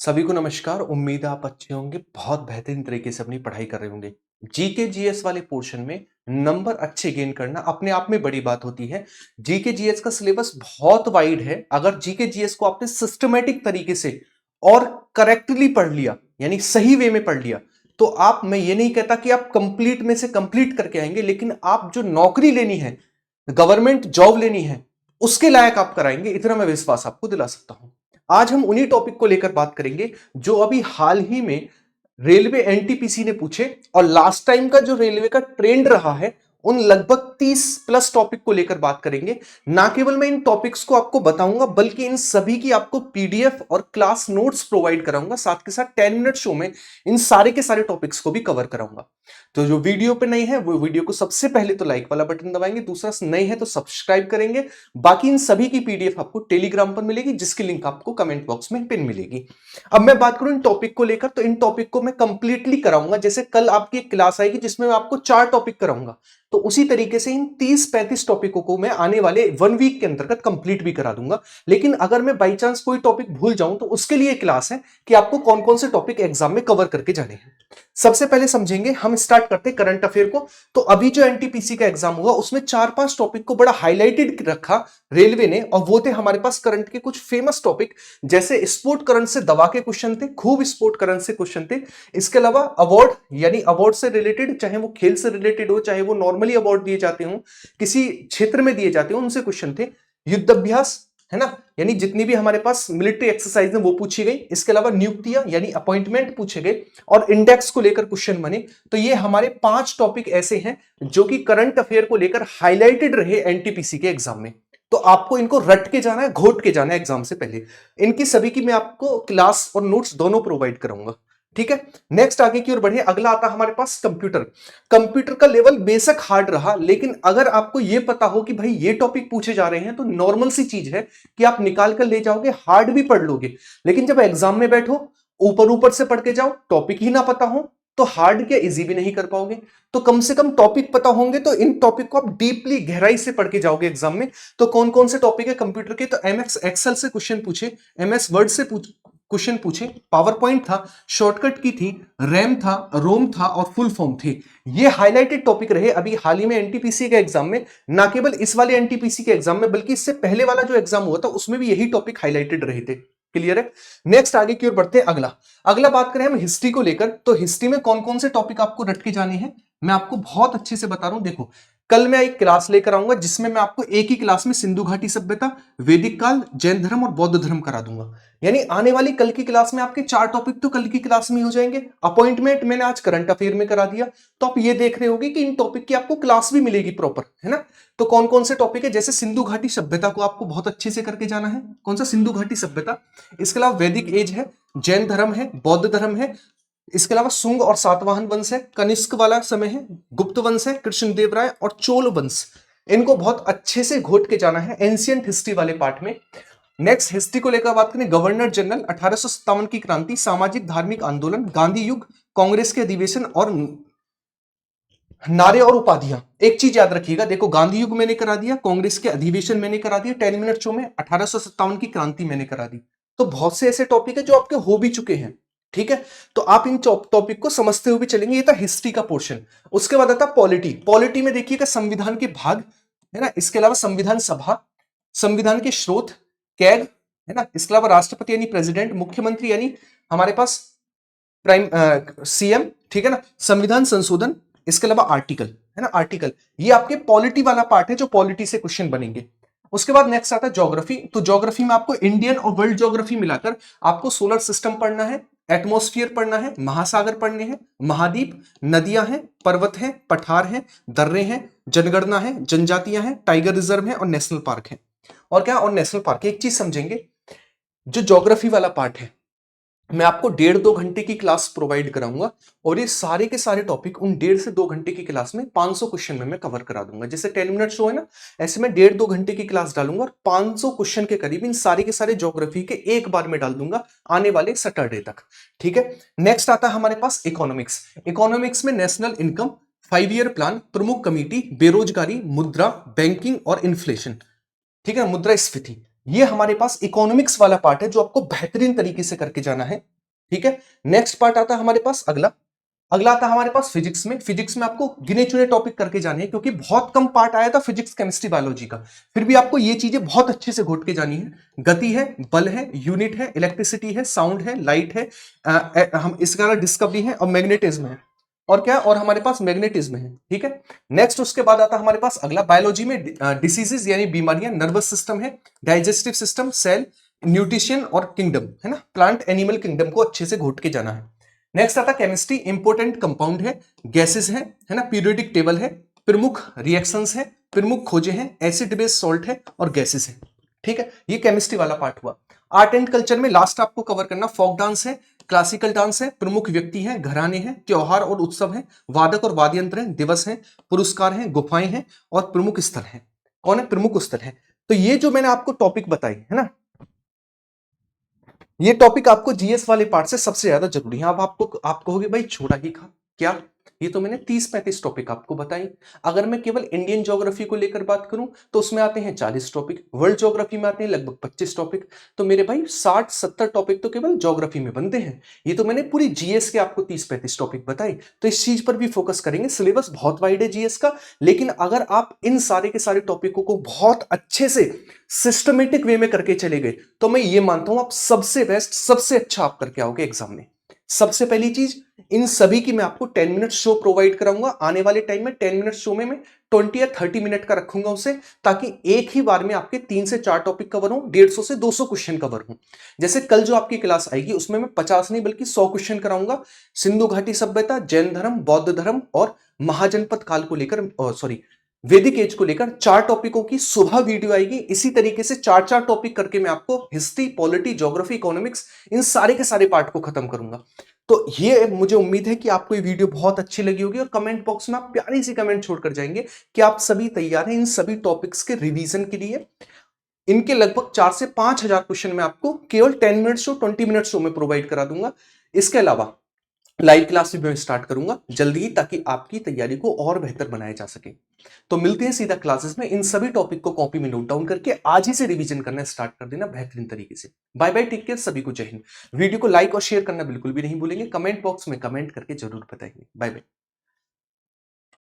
सभी को नमस्कार। उम्मीद है आप अच्छे होंगे, बहुत बेहतरीन तरीके से अपनी पढ़ाई कर रहे होंगे। जीके जीएस वाले पोर्शन में नंबर अच्छे गेन करना अपने आप में बड़ी बात होती है। जीके जीएस का सिलेबस बहुत वाइड है। अगर जीके जीएस को आपने सिस्टमेटिक तरीके से और करेक्टली पढ़ लिया, यानी सही वे में पढ़ लिया, तो आप, मैं ये नहीं कहता कि आप कंप्लीट में से कंप्लीट करके आएंगे, लेकिन आप जो नौकरी लेनी है, गवर्नमेंट जॉब लेनी है, उसके लायक आप कराएंगे, इतना मैं विश्वास आपको दिला सकता हूं। आज हम उन्हीं टॉपिक को लेकर बात करेंगे जो अभी हाल ही में रेलवे एनटीपीसी ने पूछे, और लास्ट टाइम का जो रेलवे का ट्रेंड रहा है, उन लगभग 30 प्लस टॉपिक को लेकर बात करेंगे। ना केवल मैं इन टॉपिक्स को आपको बताऊंगा, बल्कि इन सभी की आपको पीडीएफ और क्लास नोट्स प्रोवाइड कराऊंगा। साथ के साथ 10 मिनट शो में इन सारे के सारे टॉपिक्स को भी कवर कराऊंगा। तो जो वीडियो पे नए हैं वो वीडियो को सबसे पहले तो लाइक वाला बटन दबाएंगे, दूसरा नए हैं तो सब्सक्राइब करेंगे। बाकी इन सभी की पीडीएफ आपको टेलीग्राम पर मिलेगी, जिसकी लिंक आपको कमेंट बॉक्स में पिन मिलेगी। अब मैं बात करूं इन टॉपिक को लेकर, तो इन टॉपिक को मैं कंप्लीटली कराऊंगा। जैसे कल आपकी एक क्लास आएगी जिसमें मैं आपको 4 टॉपिक कराऊंगा, तो उसी तरीके से इन 30-35 टॉपिकों को मैं आने वाले 1 वीक के अंतर्गत कंप्लीट भी करा दूंगा। लेकिन अगर मैं बाई चांस कोई टॉपिक भूल जाऊं, तो उसके लिए क्लास है कि आपको कौन कौन से टॉपिक एग्जाम में कवर करके जाने हैं। सबसे पहले समझेंगे, हम स्टार्ट करते हैं करंट अफेयर को। तो अभी जो एनटीपीसी का एग्जाम हुआ, उसमें 4-5 टॉपिक को बड़ा हाईलाइटेड रखा रेलवे ने, और वो थे हमारे पास करंट के कुछ फेमस टॉपिक। जैसे स्पोर्ट करंट से दवा के क्वेश्चन थे, खूब स्पोर्ट करंट से क्वेश्चन थे। इसके अलावा अवार्ड, यानी अवार्ड से रिलेटेड, चाहे वो खेल से रिलेटेड हो, चाहे वो नॉर्मली अवार्ड दिए जाते हो, किसी क्षेत्र में दिए जाते हो, उनसे क्वेश्चन थे। युद्धाभ्यास, है ना, यानी जितनी भी हमारे पास मिलिट्री एक्सरसाइज है वो पूछी गई। इसके अलावा नियुक्तियां यानी अपॉइंटमेंट पूछे गए, और इंडेक्स को लेकर क्वेश्चन बने। तो ये हमारे 5 टॉपिक ऐसे हैं जो कि करंट अफेयर को लेकर हाईलाइटेड रहे एनटीपीसी के एग्जाम में। तो आपको इनको रट के जाना है, घोट के जाना है एग्जाम से पहले। इनकी सभी की मैं आपको क्लास और नोट्स दोनों प्रोवाइड कराऊंगा, ठीक है। नेक्स्ट आगे की ओर बढ़े, अगला आता हमारे पास कंप्यूटर। कंप्यूटर का लेवल बेशक हार्ड रहा, लेकिन अगर आपको यह पता हो कि भाई ये टॉपिक पूछे जा रहे हैं, तो नॉर्मल सी चीज है कि आप निकाल कर ले जाओगे, हार्ड भी पढ़ लोगे। लेकिन जब एग्जाम में बैठो, ऊपर ऊपर से पढ़ के जाओ, टॉपिक ही ना पता हो, तो हार्ड क्या इजी भी नहीं कर पाओगे। तो कम से कम टॉपिक पता होंगे, तो इन टॉपिक को आप डीपली गहराई से पढ़ के जाओगे एग्जाम में। तो कौन कौन से टॉपिक है कंप्यूटर के, तो एमएस एक्सेल से क्वेश्चन पूछे, एमएस वर्ड से क्वेश्चन पूछे, पावर पॉइंट था, शॉर्टकट की थी, रैम था, रोम था, और फुल फॉर्म थे। ये हाईलाइटेड टॉपिक रहे अभी हाल ही में एनटीपीसी के एग्जाम में। ना केवल इस वाले एनटीपीसी के एग्जाम में, बल्कि इससे पहले वाला जो एग्जाम हुआ था उसमें भी यही टॉपिक हाईलाइटेड रहे थे। क्लियर है। नेक्स्ट आगे की ओर बढ़ते हैं। अगला अगला बात करें हम हिस्ट्री को लेकर, तो हिस्ट्री में कौन कौन से टॉपिक आपको रट के जाने हैं, मैं आपको बहुत अच्छे से बता रहा हूं। देखो, कल मैं एक क्लास लेकर आऊंगा जिसमें मैं आपको एक ही क्लास में सिंधु घाटी सभ्यता, वैदिक काल, जैन धर्म और बौद्ध धर्म करा दूंगा। यानी आने वाली कल की क्लास में आपके 4 टॉपिक तो कल की क्लास में हो जाएंगे। अपॉइंटमेंट मैंने आज करंट अफेयर में करा दिया, तो आप ये देख रहे होगे कि इन टॉपिक की आपको क्लास भी मिलेगी प्रॉपर, है ना। तो कौन कौन से टॉपिक है, जैसे सिंधु घाटी सभ्यता को आपको बहुत अच्छे से करके जाना है। कौन सा, सिंधु घाटी सभ्यता। इसके अलावा वैदिक एज है, जैन धर्म है, बौद्ध धर्म है। इसके अलावा सुंग और सातवाहन वंश है, कनिष्क वाला समय है, गुप्त वंश है, कृष्णदेव राय और चोल वंश। इनको बहुत अच्छे से घोट के जाना है एंशियंट हिस्ट्री वाले पार्ट में। नेक्स्ट हिस्ट्री को लेकर बात करें, गवर्नर जनरल, 1857 की क्रांति, सामाजिक धार्मिक आंदोलन, गांधी युग, कांग्रेस के अधिवेशन और नारे और उपाधियां। एक चीज याद रखिएगा, देखो गांधी युग मैंने करा दिया, कांग्रेस के अधिवेशन मैंने करा दिया 10 मिनट शो में, 1857 की क्रांति मैंने करा दी। तो बहुत से ऐसे टॉपिक है जो आपके हो भी चुके हैं, ठीक है। तो आप इन टॉपिक को समझते हुए भी चलेंगे। ये था हिस्ट्री का पोर्शन। उसके बाद आता पॉलिटी। पॉलिटी में देखिएगा संविधान के भाग, है ना, इसके अलावा संविधान सभा, संविधान के स्रोत, कैग, है ना, इसके अलावा राष्ट्रपति यानी प्रेसिडेंट, मुख्यमंत्री यानी हमारे पास प्राइम सीएम, ठीक है ना, संविधान संशोधन, इसके अलावा आर्टिकल, है ना, आर्टिकल। ये आपके पॉलिटी वाला पार्ट है जो पॉलिटी से क्वेश्चन बनेंगे। उसके बाद नेक्स्ट आता है ज्योग्राफी। तो ज्योग्राफी में आपको इंडियन और वर्ल्ड ज्योग्राफी मिलाकर आपको सोलर सिस्टम पढ़ना है, एटमॉस्फेयर पढ़ना है, महासागर पढ़ने हैं, महाद्वीप, नदियां हैं, पर्वत हैं, पठार हैं, दर्रे हैं, जनगणना है, जनजातियां हैं, टाइगर रिजर्व है और नेशनल पार्क है। और क्या, और नेशनल पार्क। एक चीज समझेंगे, जो ज्योग्राफी वाला पार्ट है, मैं आपको 1.5-2 घंटे की क्लास प्रोवाइड कराऊंगा, और ये सारे के सारे टॉपिक उन 1.5 से 2 घंटे की क्लास में 500 क्वेश्चन में मैं कवर करा दूंगा। जैसे 10 मिनट शो है ना, ऐसे मैं 1.5-2 घंटे की क्लास डालूंगा और 500 क्वेश्चन के करीब इन सारे के सारे ज्योग्राफी के एक बार में डाल दूंगा आने वाले सैटरडे तक, ठीक है। नेक्स्ट आता है हमारे पास इकोनॉमिक्स। इकोनॉमिक्स में नेशनल इनकम, 5 ईयर प्लान, प्रमुख कमेटी, बेरोजगारी, मुद्रा, बैंकिंग और इन्फ्लेशन, ठीक है, मुद्रास्फीति। ये हमारे पास इकोनॉमिक्स वाला पार्ट है जो आपको बेहतरीन तरीके से करके जाना है। ठीक है, नेक्स्ट पार्ट आता है हमारे पास अगला। अगला आता है हमारे पास फिजिक्स में। फिजिक्स में आपको गिने चुने टॉपिक करके जाने हैं क्योंकि बहुत कम पार्ट आया था फिजिक्स केमिस्ट्री बायोलॉजी का। फिर भी आपको ये चीजें बहुत अच्छे से घोट के जानी है। गति है, बल है, यूनिट है, इलेक्ट्रिसिटी है, साउंड है, लाइट है, हम इसका डिस्कवरी है और मैग्नेटिज्म है। और क्या, और हमारे पास मैग्नेटिज्म है। ठीक है, नेक्स्ट उसके बाद आता है हमारे पास अगला बायोलॉजी में डिसीजेस यानी बीमारियां, नर्वस सिस्टम है, डाइजेस्टिव सिस्टम, सेल, न्यूट्रिशन और किंगडम है ना, प्लांट एनिमल किंगडम को अच्छे से घोट के जाना है। नेक्स्ट आता केमिस्ट्री, इंपोर्टेंट कंपाउंड है, गैसेस है ना, पीरियोडिक टेबल है, प्रमुख रिएक्शंस है, प्रमुख खोजें हैं, एसिड बेस सॉल्ट है और गैसेस है। ठीक है, ये केमिस्ट्री वाला पार्ट हुआ। आर्ट एंड कल्चर में लास्ट आपको कवर करना फोक डांस है, क्लासिकल डांस है, प्रमुख व्यक्ति हैं, घराने हैं, त्योहार और उत्सव हैं, वादक और वाद्य यंत्र हैं, दिवस हैं, पुरस्कार हैं, गुफाएं हैं और प्रमुख स्थल हैं। कौन है प्रमुख स्थल है? तो ये जो मैंने आपको टॉपिक बताई है ना, ये टॉपिक आपको जीएस वाले पार्ट से सबसे ज्यादा जरूरी है। अब आप कहोगे भाई छोटा ही था क्या, ये तो मैंने 30-35 टॉपिक आपको बताई। अगर मैं केवल इंडियन ज्योग्राफी को लेकर बात करूं तो उसमें आते हैं 40 टॉपिक, वर्ल्ड ज्योग्राफी में आते हैं लगभग 25 टॉपिक। तो मेरे भाई 60-70 टॉपिक तो केवल ज्योग्राफी में बनते हैं। ये तो मैंने पूरी जीएस के आपको 30-35 टॉपिक बताए। तो इस चीज पर भी फोकस करेंगे। सिलेबस बहुत वाइड है जीएस का, लेकिन अगर आप इन सारे के सारे टॉपिकों को बहुत अच्छे से सिस्टमेटिक वे में करके चले गए तो मैं ये मानता हूं आप सबसे बेस्ट, सबसे अच्छा आप करके आओगे एग्जाम में। सबसे पहली चीज, इन सभी की मैं आपको 10 मिनट शो प्रोवाइड कराऊंगा। आने वाले टाइम में 10 मिनट शो में मैं 20 या 30 मिनट का रखूंगा उसे, ताकि एक ही बार में आपके 3 से 4 टॉपिक कवर हो, 150 से 200 क्वेश्चन कवर हो। जैसे कल जो आपकी क्लास आएगी उसमें मैं 50 नहीं बल्कि 100 क्वेश्चन कराऊंगा। सिंधु घाटी सभ्यता, जैन धर्म, बौद्ध धर्म और महाजनपद काल को लेकर, सॉरी वैदिक एज को लेकर 4 टॉपिकों की सुबह वीडियो आएगी। इसी तरीके से 4-4 टॉपिक करके मैं आपको हिस्ट्री, पॉलिटी, ज्योग्राफी, इकोनॉमिक्स, इन सारे के सारे पार्ट को खत्म करूंगा। तो ये मुझे उम्मीद है कि आपको ये वीडियो बहुत अच्छी लगी होगी और कमेंट बॉक्स में आप प्यारी सी कमेंट छोड़कर जाएंगे कि आप सभी तैयार हैं इन सभी टॉपिक्स के रिवीजन के लिए। इनके लगभग 4 से 5 हजार क्वेश्चन मैं आपको केवल 10 मिनट शो, 20 मिनट शो में प्रोवाइड करा दूंगा। इसके अलावा लाइव क्लास भी मैं स्टार्ट करूंगा जल्दी ही, ताकि आपकी तैयारी को और बेहतर बनाया जा सके। तो मिलते हैं सीधा क्लासेस में। इन सभी टॉपिक को कॉपी में नोट डाउन करके आज ही से रिवीजन करना स्टार्ट कर देना बेहतरीन तरीके से। बाय बाय, टेक केयर, सभी को जय हिंद। वीडियो को लाइक और शेयर करना बिल्कुल भी नहीं भूलेंगे। कमेंट बॉक्स में कमेंट करके जरूर बताएंगे। Bye bye.